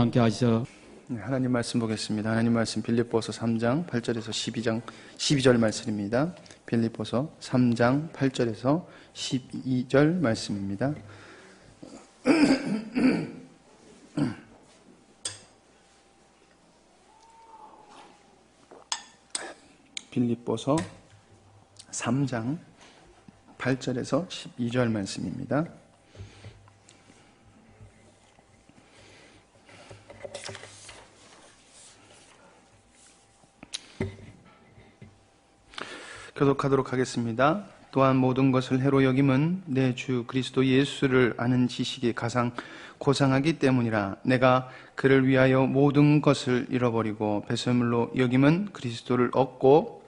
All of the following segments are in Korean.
함께 하시죠. 네, 하나님 말씀 보겠습니다. 하나님 말씀 빌립보서 3장 8절에서 12절 말씀입니다. 빌립보서 3장 8절에서 12절 말씀입니다. 빌립보서 3장 8절에서 12절 말씀입니다. 교독하도록 하겠습니다. 또한 모든 것을 해로 여김은 내 주 그리스도 예수를 아는 지식이 가장 고상하기 때문이라. 내가 그를 위하여 모든 것을 잃어버리고 배설물로 여김은 그리스도를 얻고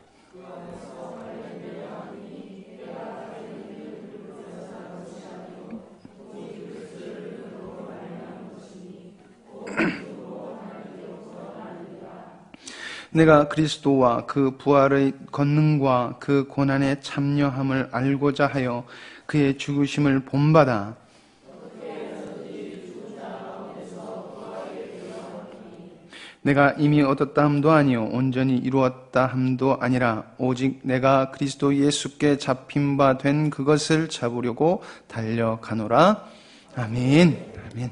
내가 그리스도와 그 부활의 권능과 그 고난의 참여함을 알고자 하여 그의 죽으심을 본받아 내가 이미 얻었다 함도 아니요 온전히 이루었다 함도 아니라 오직 내가 그리스도 예수께 잡힌 바 된 그것을 잡으려고 달려가노라. 아멘. 아멘.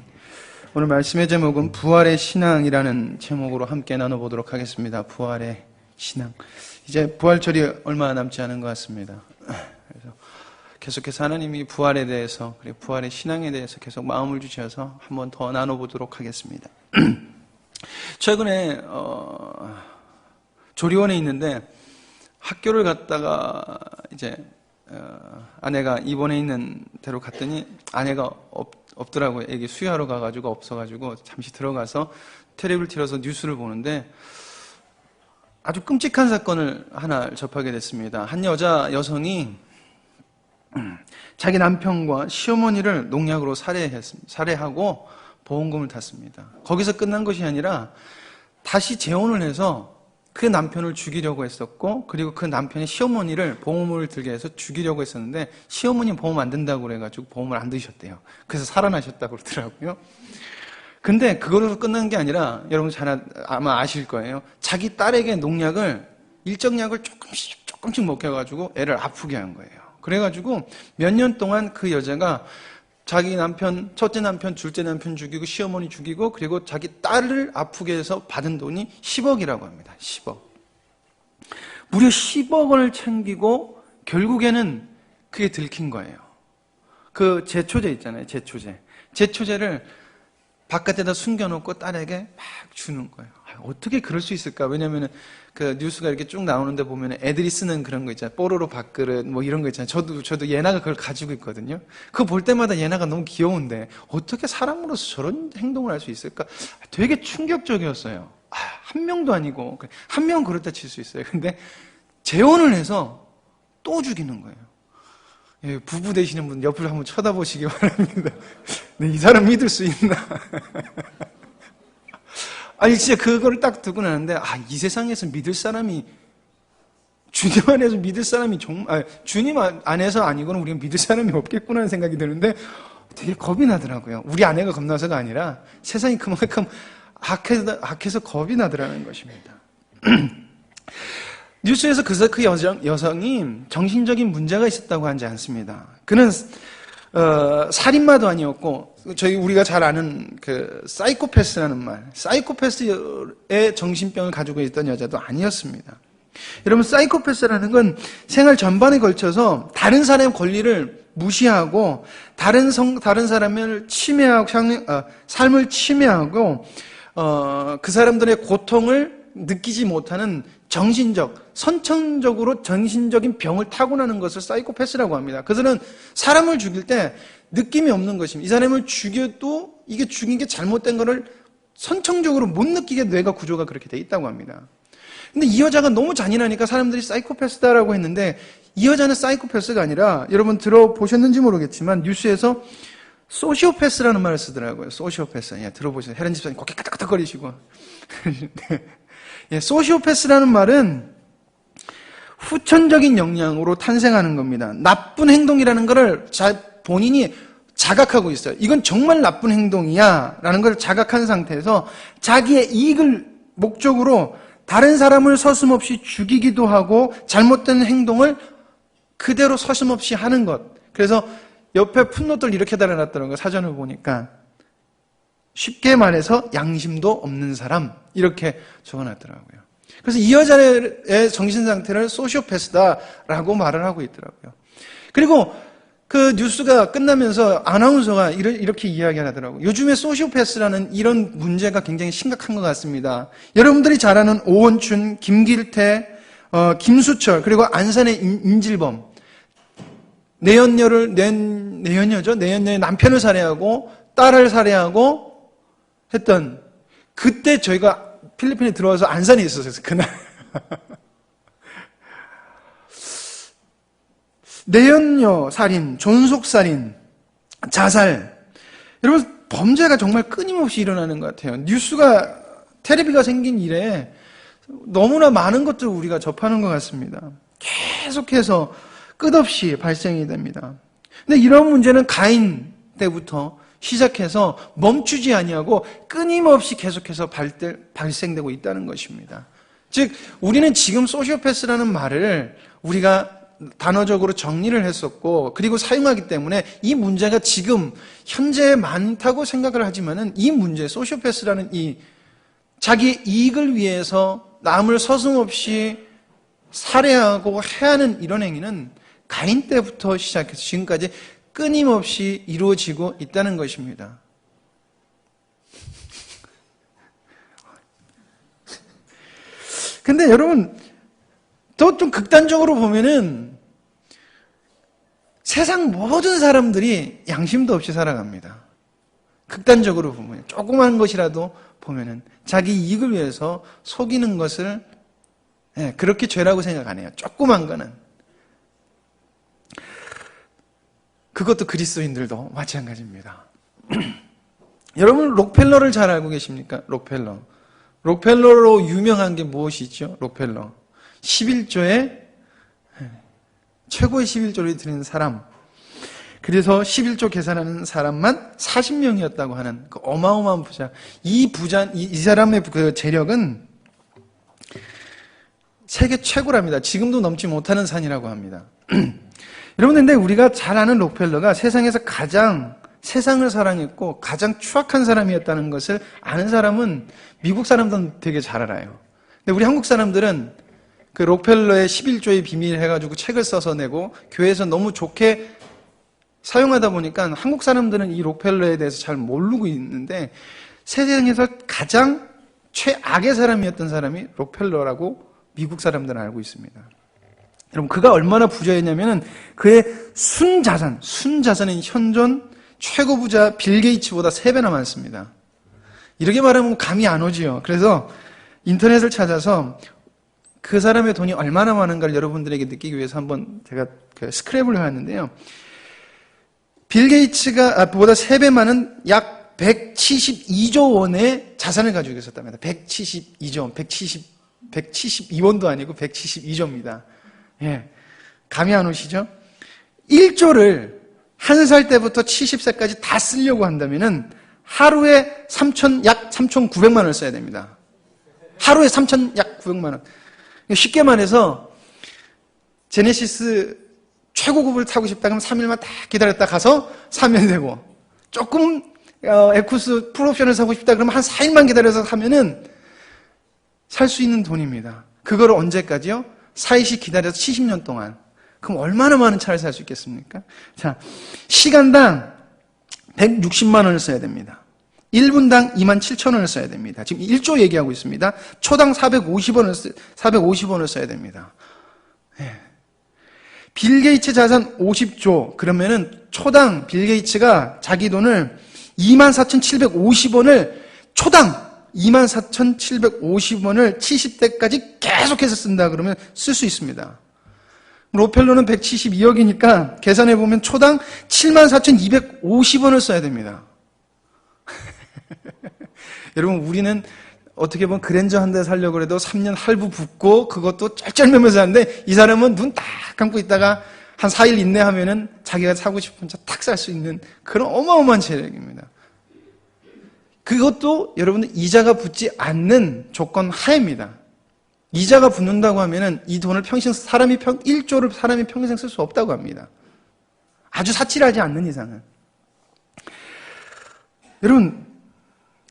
오늘 말씀의 제목은 부활의 신앙이라는 제목으로 함께 나눠보도록 하겠습니다. 부활의 신앙. 이제 부활절이 얼마 남지 않은 것 같습니다. 그래서 계속해서 하나님이 부활에 대해서 그리고 부활의 신앙에 대해서 계속 마음을 주셔서 한번 더 나눠보도록 하겠습니다. 최근에 조리원에 있는데 학교를 갔다가 이제 아내가 입원해 있는 데로 갔더니 아내가 없더라고요. 애기 수유하러 가가지고 없어가지고 잠시 들어가서 텔레비를 틀어서 뉴스를 보는데 아주 끔찍한 사건을 하나 접하게 됐습니다. 한 여성이 자기 남편과 시어머니를 농약으로 살해하고 보험금을 탔습니다. 거기서 끝난 것이 아니라 다시 재혼을 해서 그 남편을 죽이려고 했었고, 그리고 그 남편의 시어머니를 보험을 들게 해서 죽이려고 했었는데 시어머니 보험 안 든다고 그래가지고 보험을 안 드셨대요. 그래서 살아나셨다고 그러더라고요. 근데 그걸로 끝난 게 아니라 여러분 아마 아실 거예요. 자기 딸에게 농약을 일정약을 조금씩 먹여가지고 애를 아프게 한 거예요. 그래가지고 몇 년 동안 그 여자가 자기 남편, 첫째 남편, 둘째 남편 죽이고 시어머니 죽이고 그리고 자기 딸을 아프게 해서 받은 돈이 10억이라고 합니다. 10억. 무려 10억 원을 챙기고 결국에는 그게 들킨 거예요. 그 제초제 있잖아요. 제초제를 바깥에다 숨겨놓고 딸에게 막 주는 거예요. 어떻게 그럴 수 있을까? 왜냐면은 그 뉴스가 이렇게 쭉 나오는데 보면 애들이 쓰는 그런 거 있잖아요. 뽀로로 밥그릇 뭐 이런 거 있잖아요. 저도 예나가 그걸 가지고 있거든요. 그거 볼 때마다 예나가 너무 귀여운데 어떻게 사람으로서 저런 행동을 할 수 있을까? 되게 충격적이었어요. 한 명도 아니고 한 명 그렇다 칠 수 있어요. 근데 재혼을 해서 또 죽이는 거예요. 예, 부부 되시는 분 옆을 한번 쳐다보시기 바랍니다. 네, 이 사람 믿을 수 있나? 아니 진짜 그걸 딱 듣고 나는데 이 세상에서 믿을 사람이 주님 안에서 믿을 사람이 정말 주님 안에서 아니고는 우리가 믿을 사람이 없겠구나 하는 생각이 드는데 되게 겁이 나더라고요. 우리 아내가 겁나서가 아니라 세상이 그만큼 악해서 겁이 나더라는 것입니다. 뉴스에서 그 여성이 정신적인 문제가 있었다고 하지 않습니다. 그는 살인마도 아니었고 우리가 잘 아는 그 사이코패스라는 말, 사이코패스의 정신병을 가지고 있던 여자도 아니었습니다. 여러분, 사이코패스라는 건 생활 전반에 걸쳐서 다른 사람의 권리를 무시하고 다른 사람을 침해하고 삶을 침해하고 그 사람들의 고통을 느끼지 못하는 선천적으로 정신적인 병을 타고나는 것을 사이코패스라고 합니다. 그들은 사람을 죽일 때 느낌이 없는 것입니다. 이 사람을 죽여도 이게 죽인 게 잘못된 거를 선천적으로 못 느끼게 뇌가 구조가 그렇게 돼 있다고 합니다. 근데 이 여자가 너무 잔인하니까 사람들이 사이코패스다라고 했는데 이 여자는 사이코패스가 아니라 여러분 들어보셨는지 모르겠지만 뉴스에서 소시오패스라는 말을 쓰더라고요. 소시오패스. 예, 들어보세요. 혜련 집사님 고개 까딱까딱거리시고. 예, 소시오패스라는 말은 후천적인 영향으로 탄생하는 겁니다. 나쁜 행동이라는 것을 본인이 자각하고 있어요. 이건 정말 나쁜 행동이야 라는 걸 자각한 상태에서 자기의 이익을 목적으로 다른 사람을 서슴없이 죽이기도 하고 잘못된 행동을 그대로 서슴없이 하는 것. 그래서 옆에 풋노트를 이렇게 달아놨더라고요. 사전을 보니까. 쉽게 말해서 양심도 없는 사람 이렇게 적어놨더라고요. 그래서 이 여자의 정신상태를 소시오패스다라고 말을 하고 있더라고요. 그리고 그 뉴스가 끝나면서 아나운서가 이렇게 이야기하더라고요. 요즘에 소시오패스라는 이런 문제가 굉장히 심각한 것 같습니다. 여러분들이 잘 아는 오원춘, 김길태, 김수철, 그리고 안산의 임질범. 내연녀에 남편을 살해하고 딸을 살해하고 했던 그때 저희가 필리핀에 들어와서 안산에 있었어요. 그날. 내연녀 살인, 존속살인, 자살. 여러분, 범죄가 정말 끊임없이 일어나는 것 같아요. 텔레비가 생긴 이래 너무나 많은 것들을 우리가 접하는 것 같습니다. 계속해서 끝없이 발생이 됩니다. 근데 이런 문제는 가인 때부터 시작해서 멈추지 아니하고 끊임없이 계속해서 발생되고 있다는 것입니다. 즉, 우리는 지금 소시오패스라는 말을 우리가 단어적으로 정리를 했었고 그리고 사용하기 때문에 이 문제가 지금 현재 많다고 생각을 하지만은 이 문제 소시오패스라는 이 자기 이익을 위해서 남을 서슴없이 살해하고 해하는 이런 행위는 가인 때부터 시작해서 지금까지 끊임없이 이루어지고 있다는 것입니다. 근데 여러분 또 좀 극단적으로 보면은 세상 모든 사람들이 양심도 없이 살아갑니다. 극단적으로 보면 조그만 것이라도 보면은 자기 이익을 위해서 속이는 것을 그렇게 죄라고 생각 안 해요. 조그만 거는. 그것도 그리스도인들도 마찬가지입니다. 여러분 록펠러를 잘 알고 계십니까? 록펠러로 유명한 게 무엇이죠? 록펠러. 11조에 최고의 11조를 드리는 사람. 그래서 11조 계산하는 사람만 40명이었다고 하는 그 어마어마한 부자. 이 사람의 그 재력은 세계 최고랍니다. 지금도 넘지 못하는 산이라고 합니다. 여러분, 근데 우리가 잘 아는 록펠러가 세상에서 가장 세상을 사랑했고 가장 추악한 사람이었다는 것을 아는 사람은 미국 사람들은 되게 잘 알아요. 근데 우리 한국 사람들은 그 록펠러의 11조의 비밀 해가지고 책을 써서 내고 교회에서 너무 좋게 사용하다 보니까 한국 사람들은 이 록펠러에 대해서 잘 모르고 있는데 세상에서 가장 최악의 사람이었던 사람이 록펠러라고 미국 사람들은 알고 있습니다. 여러분, 그가 얼마나 부자였냐면은 그의 순자산은 현존 최고 부자 빌 게이츠보다 3배나 많습니다. 이렇게 말하면 감이 안 오지요. 그래서 인터넷을 찾아서 그 사람의 돈이 얼마나 많은가를 여러분들에게 느끼기 위해서 한번 제가 스크랩을 해왔는데요. 빌 게이츠가 보다 3배 많은 약 172조 원의 자산을 가지고 있었답니다. 172조 원, 172원도 아니고 172조입니다. 예, 감이 안 오시죠? 1조를 1살 때부터 70세까지 다 쓰려고 한다면은 하루에 약 3,900만 원을 써야 됩니다. 하루에 약 900만 원. 쉽게 말해서 제네시스 최고급을 타고 싶다 그러면 3일만 딱 기다렸다 가서 사면 되고, 조금 에쿠스 풀옵션을 사고 싶다 그러면 한 4일만 기다려서 사면은 살 수 있는 돈입니다. 그거를 언제까지요? 4일씩 기다려서 70년 동안. 그럼 얼마나 많은 차를 살 수 있겠습니까? 자, 시간당 160만 원을 써야 됩니다. 1분당 27,000원을 써야 됩니다. 지금 1조 얘기하고 있습니다. 초당 450원을 써야 됩니다. 네. 빌 게이츠 자산 50조. 그러면은 초당 빌 게이츠가 자기 돈을 24,750원을 초당 24,750원을 70대까지 계속해서 쓴다 그러면 쓸 수 있습니다. 록펠러는 172억이니까 계산해보면 초당 74,250원을 써야 됩니다. 여러분, 우리는 어떻게 보면 그랜저 한 대 살려고 해도 3년 할부 붓고 그것도 쩔쩔매면서 하는데 이 사람은 눈 딱 감고 있다가 한 4일 인내하면은 자기가 사고 싶은 차 탁 살 수 있는 그런 어마어마한 세력입니다. 그것도 여러분들 이자가 붙지 않는 조건 하에입니다. 이자가 붙는다고 하면은 이 돈을 평생 1조를 사람이 평생 쓸 수 없다고 합니다. 아주 사치하지 않는 이상은. 여러분,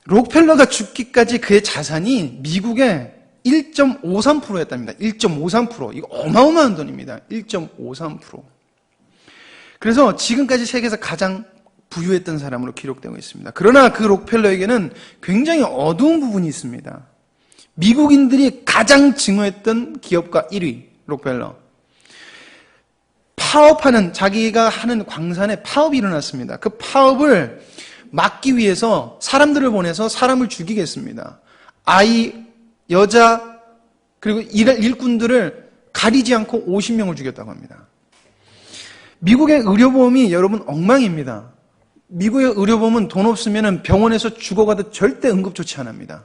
록펠러가 죽기까지 그의 자산이 미국의 1.53%였답니다. 1.53%. 이거 어마어마한 돈입니다. 1.53%. 그래서 지금까지 세계에서 가장 부유했던 사람으로 기록되고 있습니다. 그러나 그 록펠러에게는 굉장히 어두운 부분이 있습니다. 미국인들이 가장 증오했던 기업가 1위, 록펠러. 파업하는, 자기가 하는 광산에 파업이 일어났습니다. 그 파업을 막기 위해서 사람들을 보내서 사람을 죽이겠습니다. 아이, 여자, 그리고 일꾼들을 가리지 않고 50명을 죽였다고 합니다. 미국의 의료보험이 여러분 엉망입니다. 미국의 의료보험은 돈 없으면 병원에서 죽어가도 절대 응급조치 안 합니다.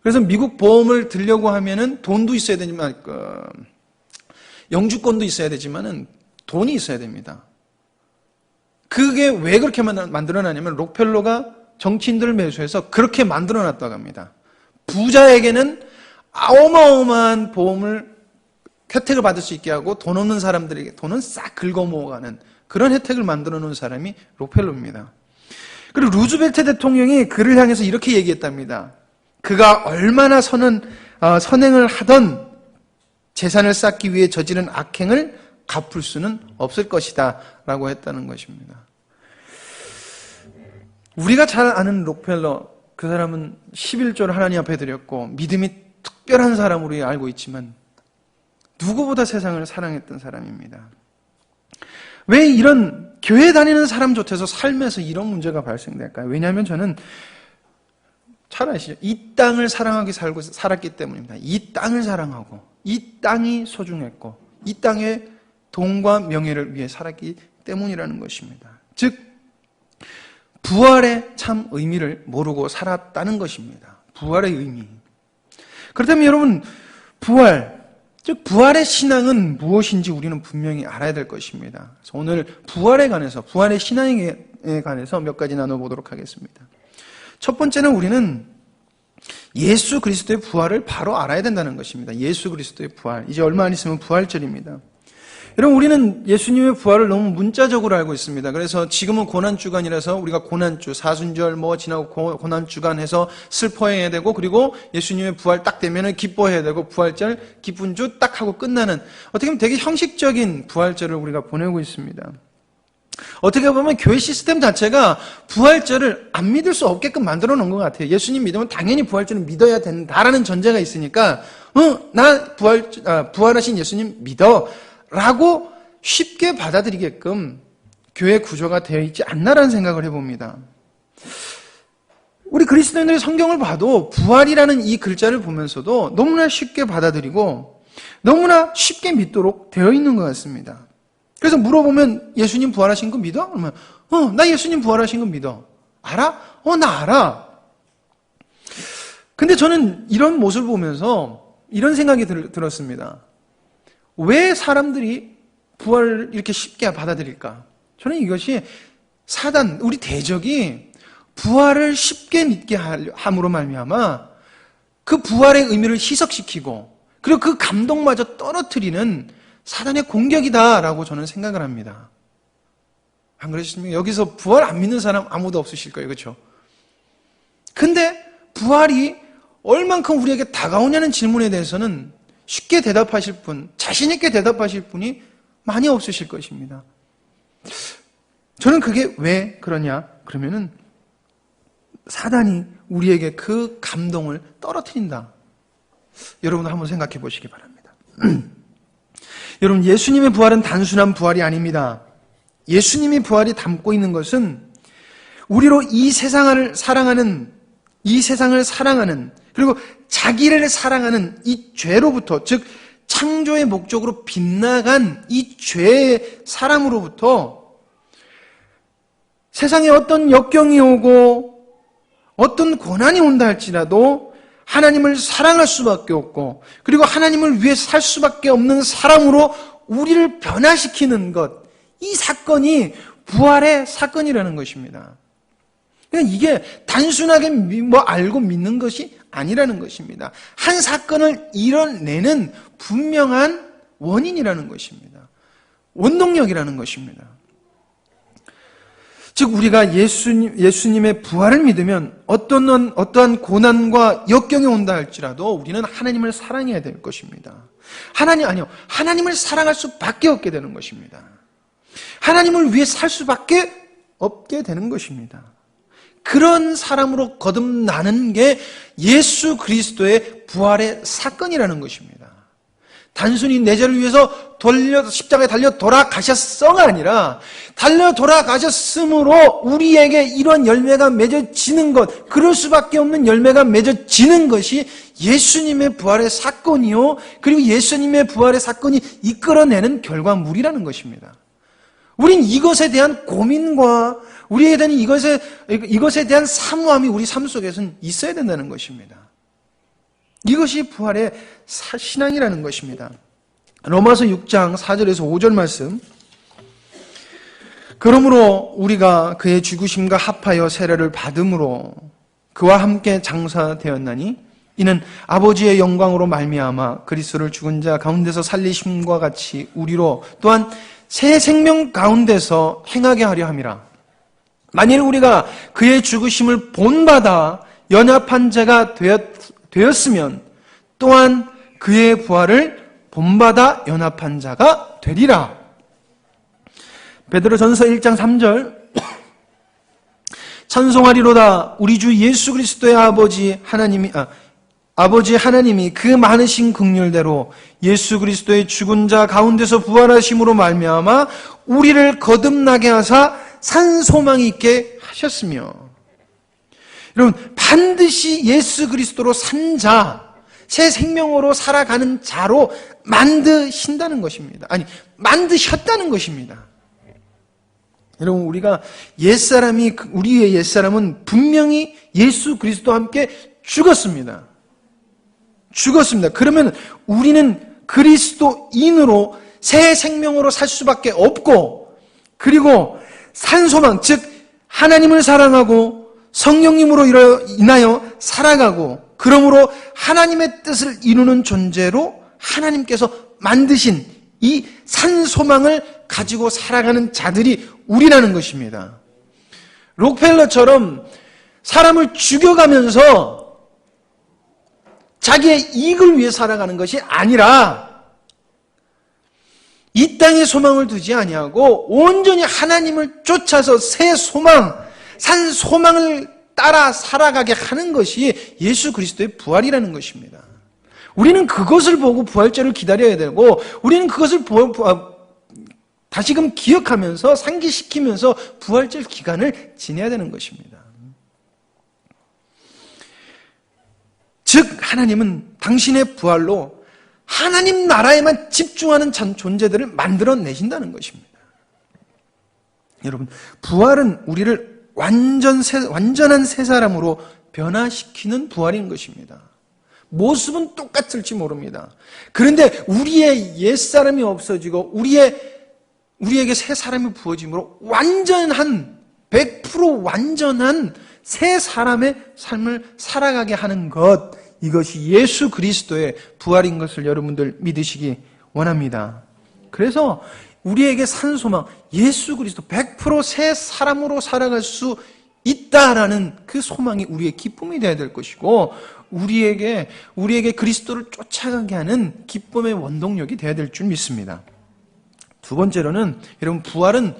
그래서 미국 보험을 들려고 하면은 돈도 있어야 되지만, 영주권도 있어야 되지만은 돈이 있어야 됩니다. 그게 왜 그렇게 만들어놨냐면 록펠러가 정치인들을 매수해서 그렇게 만들어놨다고 합니다. 부자에게는 어마어마한 보험을 혜택을 받을 수 있게 하고 돈 없는 사람들에게 돈은 싹 긁어모아가는 그런 혜택을 만들어 놓은 사람이 록펠러입니다. 그리고 루즈벨트 대통령이 그를 향해서 이렇게 얘기했답니다. 그가 얼마나 선행을 하던 재산을 쌓기 위해 저지른 악행을 갚을 수는 없을 것이다 라고 했다는 것입니다. 우리가 잘 아는 록펠러, 그 사람은 11조를 하나님 앞에 드렸고 믿음이 특별한 사람으로 알고 있지만 누구보다 세상을 사랑했던 사람입니다. 왜 이런 교회 다니는 사람조차도 삶에서 이런 문제가 발생될까요? 왜냐하면 저는 잘 아시죠? 이 땅을 사랑하게 살았기 때문입니다. 이 땅을 사랑하고 이 땅이 소중했고 이 땅의 돈과 명예를 위해 살았기 때문이라는 것입니다. 즉 부활의 참 의미를 모르고 살았다는 것입니다. 부활의 의미. 그렇다면 여러분 부활, 즉 부활의 신앙은 무엇인지 우리는 분명히 알아야 될 것입니다. 그래서 오늘 부활에 관해서, 부활의 신앙에 관해서 몇 가지 나눠보도록 하겠습니다. 첫 번째는 우리는 예수 그리스도의 부활을 바로 알아야 된다는 것입니다. 예수 그리스도의 부활. 이제 얼마 안 있으면 부활절입니다. 여러분 우리는 예수님의 부활을 너무 문자적으로 알고 있습니다. 그래서 지금은 고난주간이라서 우리가 고난주, 사순절 지나고 고난주간 해서 슬퍼해야 되고 그리고 예수님의 부활 딱 되면은 기뻐해야 되고 부활절 기쁜 주 딱 하고 끝나는 어떻게 보면 되게 형식적인 부활절을 우리가 보내고 있습니다. 어떻게 보면 교회 시스템 자체가 부활절을 안 믿을 수 없게끔 만들어 놓은 것 같아요. 예수님 믿으면 당연히 부활절을 믿어야 된다라는 전제가 있으니까 나 부활하신 예수님 믿어 라고 쉽게 받아들이게끔 교회 구조가 되어 있지 않나라는 생각을 해봅니다. 우리 그리스도인들의 성경을 봐도 부활이라는 이 글자를 보면서도 너무나 쉽게 받아들이고 너무나 쉽게 믿도록 되어 있는 것 같습니다. 그래서 물어보면 예수님 부활하신 거 믿어? 그러면 나 예수님 부활하신 거 믿어. 알아? 나 알아. 근데 저는 이런 모습을 보면서 이런 생각이 들었습니다. 왜 사람들이 부활을 이렇게 쉽게 받아들일까? 저는 이것이 사단, 우리 대적이 부활을 쉽게 믿게 함으로 말미암아 그 부활의 의미를 희석시키고 그리고 그 감동마저 떨어뜨리는 사단의 공격이다라고 저는 생각을 합니다. 안 그러십니까? 여기서 부활 안 믿는 사람 아무도 없으실 거예요. 그렇죠? 근데 부활이 얼만큼 우리에게 다가오냐는 질문에 대해서는 쉽게 대답하실 분, 자신 있게 대답하실 분이 많이 없으실 것입니다. 저는 그게 왜 그러냐? 그러면은 사단이 우리에게 그 감동을 떨어뜨린다. 여러분 한번 생각해 보시기 바랍니다. 여러분 예수님의 부활은 단순한 부활이 아닙니다. 예수님의 부활이 담고 있는 것은 우리로 이 세상을 사랑하는 그리고 자기를 사랑하는 이 죄로부터, 즉 창조의 목적으로 빗나간 이 죄의 사람으로부터 세상에 어떤 역경이 오고 어떤 고난이 온다 할지라도 하나님을 사랑할 수밖에 없고 그리고 하나님을 위해 살 수밖에 없는 사람으로 우리를 변화시키는 것, 이 사건이 부활의 사건이라는 것입니다. 그러니까 이게 단순하게 알고 믿는 것이 아니라는 것입니다. 한 사건을 이뤄내는 분명한 원인이라는 것입니다. 원동력이라는 것입니다. 즉 우리가 예수님의 부활을 믿으면 어떠한 고난과 역경이 온다 할지라도 우리는 하나님을 사랑해야 될 것입니다. 하나님을 사랑할 수밖에 없게 되는 것입니다. 하나님을 위해 살 수밖에 없게 되는 것입니다. 그런 사람으로 거듭나는 게 예수 그리스도의 부활의 사건이라는 것입니다. 단순히 내 죄를 위해서 십자가에 달려 돌아가셨어가 아니라 달려 돌아가셨으므로 우리에게 이런 열매가 맺어지는 것, 그럴 수밖에 없는 열매가 맺어지는 것이 예수님의 부활의 사건이요, 그리고 예수님의 부활의 사건이 이끌어내는 결과물이라는 것입니다. 우린 이것에 대한 고민과 우리에 대한 이것에 대한 사모함이 우리 삶 속에서는 있어야 된다는 것입니다. 이것이 부활의 신앙이라는 것입니다. 로마서 6장 4절에서 5절 말씀. 그러므로 우리가 그의 죽으심과 합하여 세례를 받음으로 그와 함께 장사되었나니 이는 아버지의 영광으로 말미암아 그리스도를 죽은 자 가운데서 살리심과 같이 우리로 또한 새 생명 가운데서 행하게 하려 함이라. 만일 우리가 그의 죽으심을 본받아 연합한 자가 되었으면 또한 그의 부활을 본받아 연합한 자가 되리라. 베드로전서 1장 3절. 찬송하리로다 우리 주 예수 그리스도의 아버지 하나님이 그 많으신 긍휼대로 예수 그리스도의 죽은 자 가운데서 부활하심으로 말미암아 우리를 거듭나게 하사 산 소망이 있게 하셨으며. 여러분, 반드시 예수 그리스도로 산 자, 새 생명으로 살아가는 자로 만드신다는 것입니다. 만드셨다는 것입니다. 여러분, 우리의 옛사람은 분명히 예수 그리스도와 함께 죽었습니다. 그러면 우리는 그리스도인으로 새 생명으로 살 수밖에 없고, 그리고 산소망, 즉 하나님을 사랑하고 성령님으로 인하여 살아가고, 그러므로 하나님의 뜻을 이루는 존재로 하나님께서 만드신 이 산소망을 가지고 살아가는 자들이 우리라는 것입니다. 록펠러처럼 사람을 죽여가면서 자기의 이익을 위해 살아가는 것이 아니라 이 땅에 소망을 두지 아니하고 온전히 하나님을 쫓아서 새 소망, 산 소망을 따라 살아가게 하는 것이 예수 그리스도의 부활이라는 것입니다. 우리는 그것을 보고 부활절을 기다려야 되고, 우리는 그것을 다시금 기억하면서 상기시키면서 부활절 기간을 지내야 되는 것입니다. 즉 하나님은 당신의 부활로 하나님 나라에만 집중하는 존재들을 만들어내신다는 것입니다. 여러분, 부활은 우리를 완전한 새 사람으로 변화시키는 부활인 것입니다. 모습은 똑같을지 모릅니다. 그런데 우리의 옛사람이 없어지고 우리에게 새 사람이 부어짐으로 100% 완전한 새 사람의 삶을 살아가게 하는 것, 이것이 예수 그리스도의 부활인 것을 여러분들 믿으시기 원합니다. 그래서 우리에게 산 소망, 예수 그리스도 100% 새 사람으로 살아갈 수 있다라는 그 소망이 우리의 기쁨이 되어야 될 것이고, 우리에게 그리스도를 쫓아가게 하는 기쁨의 원동력이 되어야 될 줄 믿습니다. 두 번째로는, 여러분, 부활은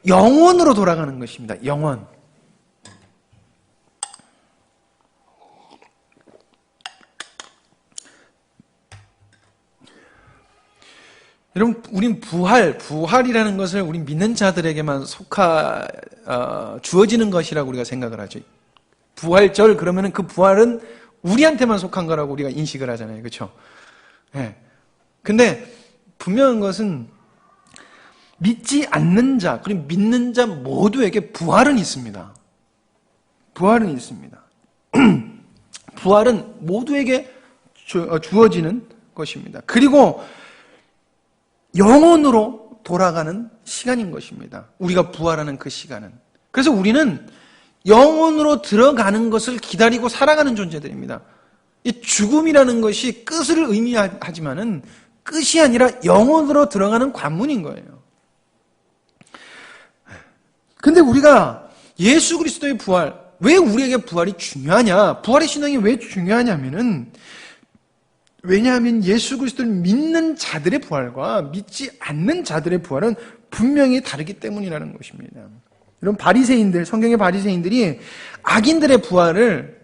영원으로 돌아가는 것입니다. 영원. 여러분, 우린 부활이라는 것을 우리 믿는 자들에게만 주어지는 것이라고 우리가 생각을 하죠. 부활절 그러면은 그 부활은 우리한테만 속한 거라고 우리가 인식을 하잖아요. 그렇죠? 네. 근데 분명한 것은 믿지 않는 자, 그리고 믿는 자 모두에게 부활은 있습니다. 부활은 있습니다. 부활은 모두에게 주어지는 것입니다. 그리고 영혼으로 돌아가는 시간인 것입니다. 우리가 부활하는 그 시간은. 그래서 우리는 영혼으로 들어가는 것을 기다리고 살아가는 존재들입니다. 이 죽음이라는 것이 끝을 의미하지만은 끝이 아니라 영혼으로 들어가는 관문인 거예요. 근데 우리가 예수 그리스도의 부활, 왜 우리에게 부활이 중요하냐? 부활의 신앙이 왜 중요하냐면은, 왜냐하면 예수 그리스도를 믿는 자들의 부활과 믿지 않는 자들의 부활은 분명히 다르기 때문이라는 것입니다. 이런 바리새인들, 성경의 바리새인들이 악인들의 부활을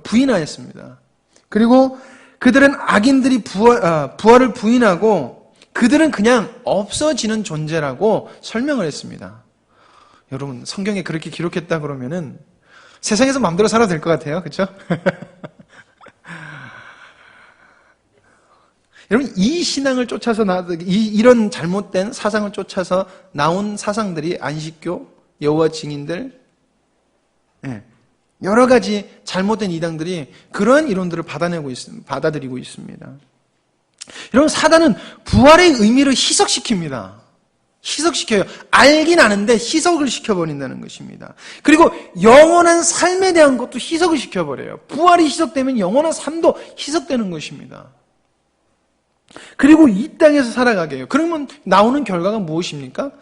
부인하였습니다. 그리고 그들은 악인들이 부활을 부인하고 그들은 그냥 없어지는 존재라고 설명을 했습니다. 여러분, 성경에 그렇게 기록했다 그러면은 세상에서 마음대로 살아도 될 것 같아요. 그렇죠? 여러분, 이 신앙을 쫓아서 이런 잘못된 사상을 쫓아서 나온 사상들이 안식교, 여호와 증인들, 여러 가지 잘못된 이단들이 그러한 이론들을 받아들이고 있습니다. 여러분, 사단은 부활의 의미를 희석시킵니다. 희석시켜요. 알긴 아는데 희석을 시켜버린다는 것입니다. 그리고 영원한 삶에 대한 것도 희석을 시켜버려요. 부활이 희석되면 영원한 삶도 희석되는 것입니다. 그리고 이 땅에서 살아가게 해요. 그러면 나오는 결과가 무엇입니까?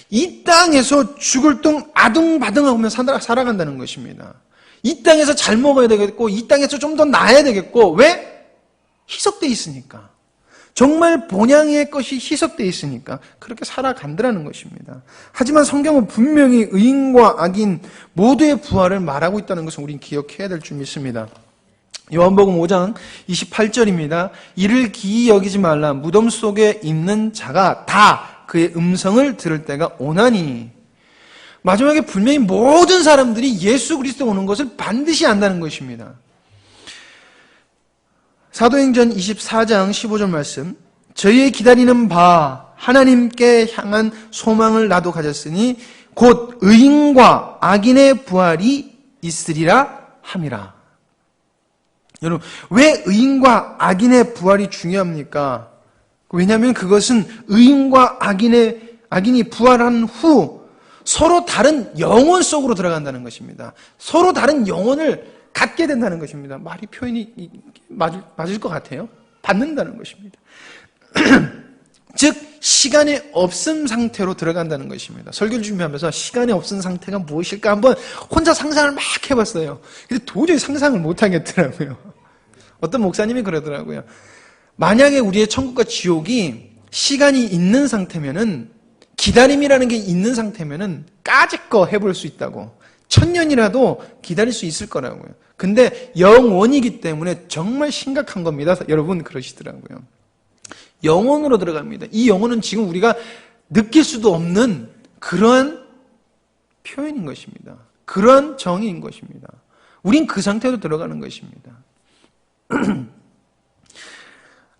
이 땅에서 죽을 둥 아둥바둥하며 살아간다는 것입니다. 이 땅에서 잘 먹어야 되겠고 이 땅에서 좀 더 나아야 되겠고, 왜? 희석돼 있으니까. 정말 본향의 것이 희석돼 있으니까 그렇게 살아간다는 것입니다. 하지만 성경은 분명히 의인과 악인 모두의 부활을 말하고 있다는 것을 우리는 기억해야 될 줄 믿습니다. 요한복음 5장 28절입니다. 이를 기이 여기지 말라. 무덤 속에 있는 자가 다 그의 음성을 들을 때가 오나니. 마지막에 분명히 모든 사람들이 예수 그리스도 오는 것을 반드시 안다는 것입니다. 사도행전 24장 15절 말씀. 저희의 기다리는 바 하나님께 향한 소망을 나도 가졌으니 곧 의인과 악인의 부활이 있으리라 함이라. 여러분, 왜 의인과 악인의 부활이 중요합니까? 왜냐하면 그것은 의인과 악인이 부활한 후 서로 다른 영혼 속으로 들어간다는 것입니다. 서로 다른 영혼을 갖게 된다는 것입니다. 표현이 맞을 것 같아요. 받는다는 것입니다. 즉 시간의 없음 상태로 들어간다는 것입니다. 설교를 준비하면서 시간의 없음 상태가 무엇일까 한번 혼자 상상을 막 해봤어요. 근데 도저히 상상을 못 하겠더라고요. 어떤 목사님이 그러더라고요. 만약에 우리의 천국과 지옥이 시간이 있는 상태면은, 기다림이라는 게 있는 상태면은 까짓거 해볼 수 있다고. 1000년이라도 기다릴 수 있을 거라고요. 근데 영원이기 때문에 정말 심각한 겁니다. 여러분, 그러시더라고요. 영혼으로 들어갑니다. 이 영혼은 지금 우리가 느낄 수도 없는 그러한 표현인 것입니다. 그러한 정의인 것입니다. 우린 그 상태로 들어가는 것입니다.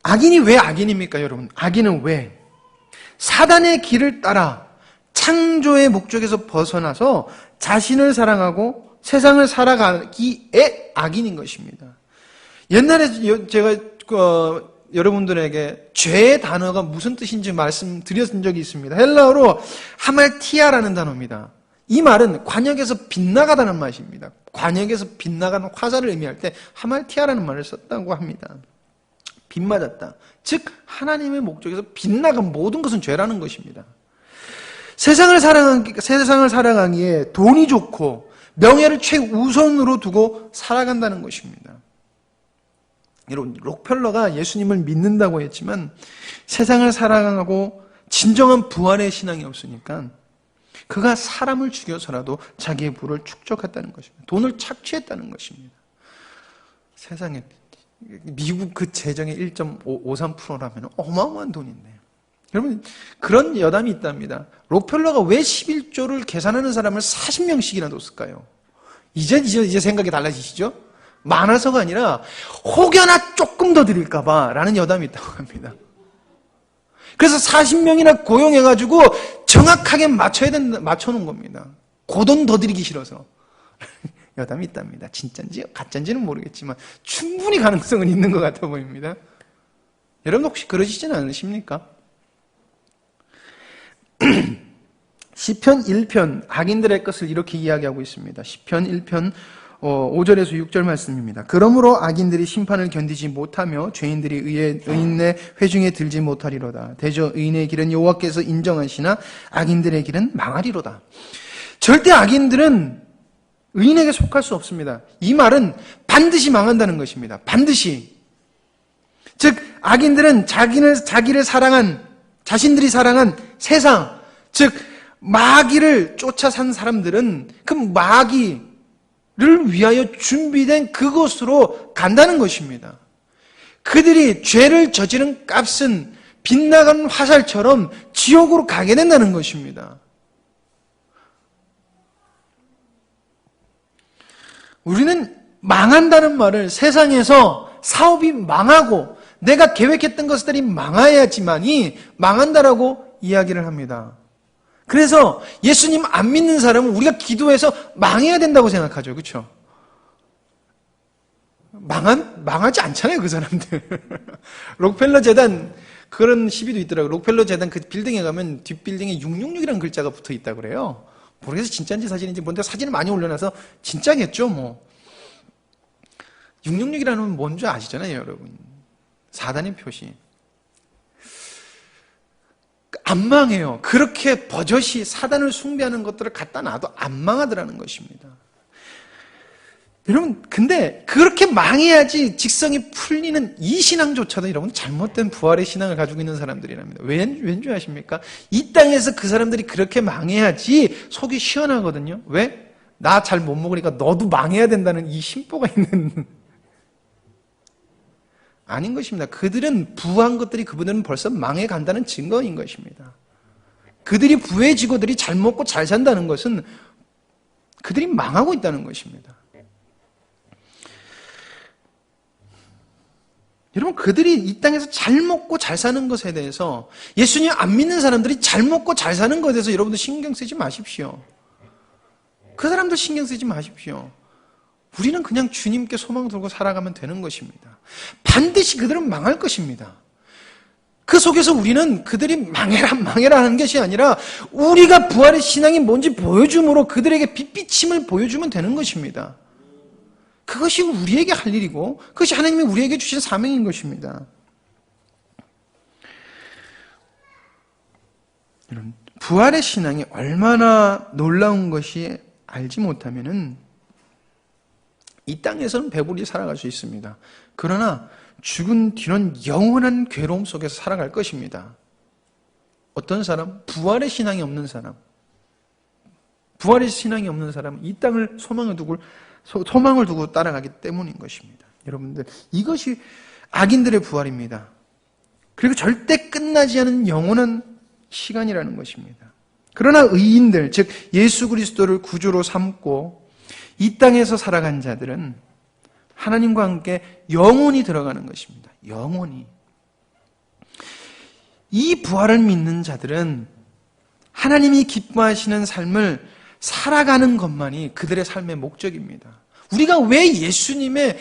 악인이 왜 악인입니까, 여러분? 악인은 왜? 사단의 길을 따라 창조의 목적에서 벗어나서 자신을 사랑하고 세상을 살아가기에 악인인 것입니다. 옛날에 제가 여러분들에게 죄의 단어가 무슨 뜻인지 말씀드렸던 적이 있습니다. 헬라어로 하말티아라는 단어입니다. 이 말은 관역에서 빗나가다는 말입니다. 관역에서 빗나가는 화살을 의미할 때 하말티아라는 말을 썼다고 합니다. 빗맞았다. 즉 하나님의 목적에서 빗나간 모든 것은 죄라는 것입니다. 세상을 살아가기에 돈이 좋고 명예를 최우선으로 두고 살아간다는 것입니다. 여러분, 록펠러가 예수님을 믿는다고 했지만 세상을 살아가고 진정한 부활의 신앙이 없으니까 그가 사람을 죽여서라도 자기의 부를 축적했다는 것입니다. 돈을 착취했다는 것입니다. 세상에 미국 그 재정의 1.53%라면 어마어마한 돈인데, 여러분, 그런 여담이 있답니다. 록펠러가 왜 11조를 계산하는 사람을 40명씩이나 뒀을까요? 이제 생각이 달라지시죠? 많아서가 아니라 혹여나 조금 더 드릴까봐 라는 여담이 있다고 합니다. 그래서 40명이나 고용해가지고 정확하게 맞춰놓은 겁니다. 그 돈 더 드리기 싫어서. 여담이 있답니다. 진짜인지 가짜인지는 모르겠지만 충분히 가능성은 있는 것 같아 보입니다. 여러분 혹시 그러시지는 않으십니까? 시편 1편 악인들의 것을 이렇게 이야기하고 있습니다. 시편 1편 5절에서 6절 말씀입니다. 그러므로 악인들이 심판을 견디지 못하며 죄인들이 의인의 회중에 들지 못하리로다. 대저 의인의 길은 여호와께서 인정하시나 악인들의 길은 망하리로다. 절대 악인들은 의인에게 속할 수 없습니다. 이 말은 반드시 망한다는 것입니다. 반드시. 즉 악인들은 자기를 사랑한, 자신들이 사랑한 세상, 즉 마귀를 쫓아 산 사람들은 그 마귀를 위하여 준비된 그곳으로 간다는 것입니다. 그들이 죄를 저지른 값은 빗나가는 화살처럼 지옥으로 가게 된다는 것입니다. 우리는 망한다는 말을 세상에서 사업이 망하고 내가 계획했던 것들이 망해야지만이 망한다라고 이야기를 합니다. 그래서 예수님 안 믿는 사람은 우리가 기도해서 망해야 된다고 생각하죠. 그렇죠? 망하지 않잖아요, 그 사람들. 록펠러 재단 그런 시비도 있더라고요. 록펠러 재단 그 빌딩에 가면 뒷빌딩에 666이라는 글자가 붙어 있다고 그래요. 모르겠어요. 진짜인지 사진인지 뭔데 사진을 많이 올려놔서 진짜겠죠, 뭐. 666이라는 뭔지 아시잖아요, 여러분. 사단의 표시. 안 망해요. 그렇게 버젓이 사단을 숭배하는 것들을 갖다 놔도 안 망하더라는 것입니다. 여러분, 근데 그렇게 망해야지 직성이 풀리는 이 신앙조차도 여러분 잘못된 부활의 신앙을 가지고 있는 사람들이랍니다. 왠지 아십니까? 이 땅에서 그 사람들이 그렇게 망해야지 속이 시원하거든요. 왜? 나 잘 못 먹으니까 너도 망해야 된다는 이 심보가 있는 아닌 것입니다. 그들은 부한 것들이 그분들은 벌써 망해간다는 증거인 것입니다. 그들이 부해지고 그들이 잘 먹고 잘 산다는 것은 그들이 망하고 있다는 것입니다. 여러분, 그들이 이 땅에서 잘 먹고 잘 사는 것에 대해서 예수님 안 믿는 사람들이 잘 먹고 잘 사는 것에 대해서 여러분들 신경 쓰지 마십시오. 그 사람들 신경 쓰지 마십시오. 우리는 그냥 주님께 소망 들고 살아가면 되는 것입니다. 반드시 그들은 망할 것입니다. 그 속에서 우리는 그들이 망해라 하는 것이 아니라 우리가 부활의 신앙이 뭔지 보여줌으로 그들에게 빛비침을 보여주면 되는 것입니다. 그것이 우리에게 할 일이고 그것이 하나님이 우리에게 주신 사명인 것입니다. 여러분, 부활의 신앙이 얼마나 놀라운 것이 알지 못하면은 이 땅에서는 배부르게 살아갈 수 있습니다. 그러나 죽은 뒤는 영원한 괴로움 속에서 살아갈 것입니다. 어떤 사람? 부활의 신앙이 없는 사람. 부활의 신앙이 없는 사람은 이 땅을 소망을 두고 따라가기 때문인 것입니다. 여러분들, 이것이 악인들의 부활입니다. 그리고 절대 끝나지 않은 영원한 시간이라는 것입니다. 그러나 의인들, 즉 예수 그리스도를 구주로 삼고 이 땅에서 살아간 자들은 하나님과 함께 영원히 들어가는 것입니다. 영원히. 이 부활을 믿는 자들은 하나님이 기뻐하시는 삶을 살아가는 것만이 그들의 삶의 목적입니다. 우리가 왜 예수님을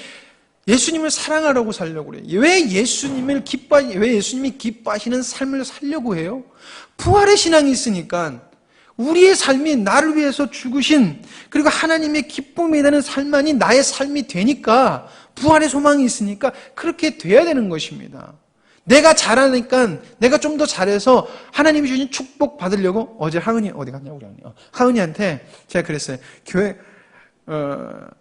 사랑하라고 살려고 그래요? 왜 예수님이 기뻐하시는 삶을 살려고 해요? 부활의 신앙이 있으니까 우리의 삶이 나를 위해서 죽으신 그리고 하나님의 기쁨이 되는 삶만이 나의 삶이 되니까 부활의 소망이 있으니까 그렇게 돼야 되는 것입니다. 내가 잘하니까 내가 좀 더 잘해서 하나님이 주신 축복 받으려고 어제 하은이 어디 갔냐 우리 하은이한테 제가 그랬어요.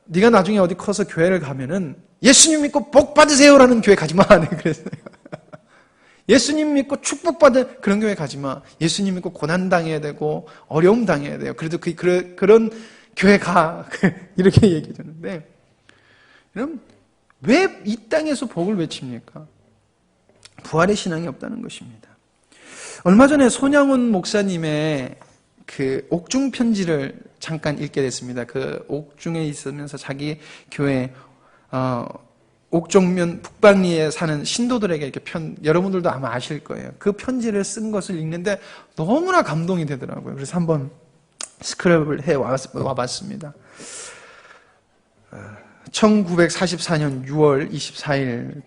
네가 나중에 어디 커서 교회를 가면은 예수님 믿고 복 받으세요라는 교회 가지 마. 내가 그랬어요. 예수님 믿고 축복받은 그런 교회 가지 마. 예수님 믿고 고난 당해야 되고 어려움 당해야 돼요. 그래도 그런 교회 가. 이렇게 얘기해 주는데 그럼 왜 이 땅에서 복을 외칩니까? 부활의 신앙이 없다는 것입니다. 얼마 전에 손양훈 목사님의 그 옥중 편지를 잠깐 읽게 됐습니다. 그 옥중에 있으면서 자기 교회 옥정면 북방리에 사는 신도들에게 이렇게 여러분들도 아마 아실 거예요. 그 편지를 쓴 것을 읽는데 너무나 감동이 되더라고요. 그래서 한번 스크랩을 해 와봤습니다. 1944년 6월 24일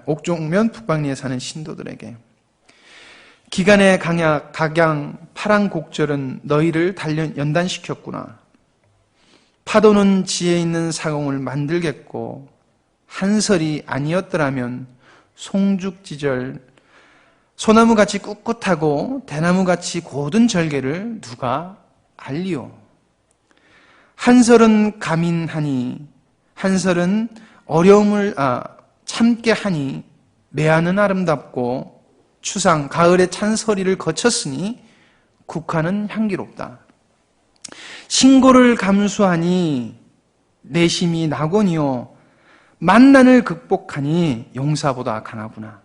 옥종면 북방리에 사는 신도들에게 기간의 각양 파랑곡절은 너희를 연단시켰구나. 파도는 지혜 있는 사공을 만들겠고 한설이 아니었더라면 송죽지절 소나무같이 꿋꿋하고 대나무같이 고든 절개를 누가 알리오. 한설은 감인하니 한설은 어려움을 참게 하니 매화는 아름답고 추상 가을의 찬서리를 거쳤으니 국화는 향기롭다. 신고를 감수하니 내심이 낙원이요 만난을 극복하니 용사보다 강하구나.